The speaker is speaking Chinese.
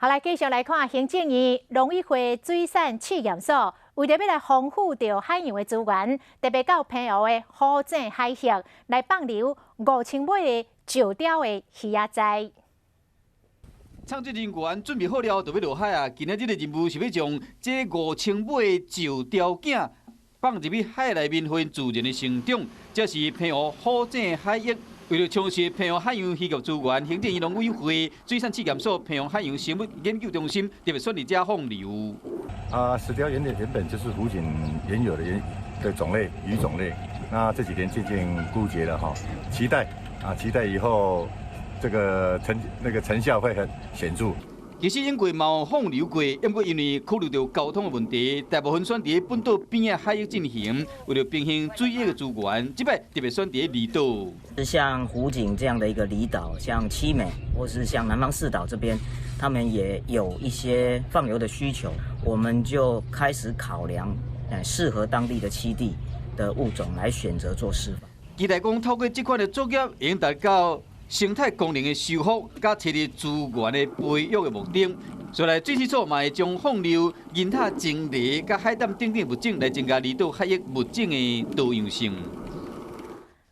好，来继续来看行政院农委会水产试验所，为着要来丰富着海洋的资源，特别到澎湖的虎井海峡来放流5000尾的石雕的鱼仔仔。创作人员准备好了，就要落海啊！今仔日的任务是要将这5000尾的石雕囝放入去海内面，分自然的成长。这是澎湖虎井海域。为了充实澎湖海洋渔业资源，行政院农委会水产试验所澎湖海洋生物研究中心特别选立这放流。石雕原本就是湖景原有的种类鱼种类，那这几年渐渐枯竭了哈，期待以后这个成效会很显著。其实因过嘛放流过，不过因为考虑到交通的问题，大部分选伫本岛边仔海域进行。为了平衡水域的资源，这摆特别选伫离岛。像湖景这样的一个离岛，像七美或是像南方四岛这边，他们也有一些放流的需求，我们就开始考量适合当地的栖地的物种来选择做释放。期待讲透过这款的作业，会达到生态功能的修复，甲thiết立资源的培育的目的。所来水试所嘛会将放流、银塔、鲸鱼、甲海胆等等物种来增加离岛海域物种的多样性。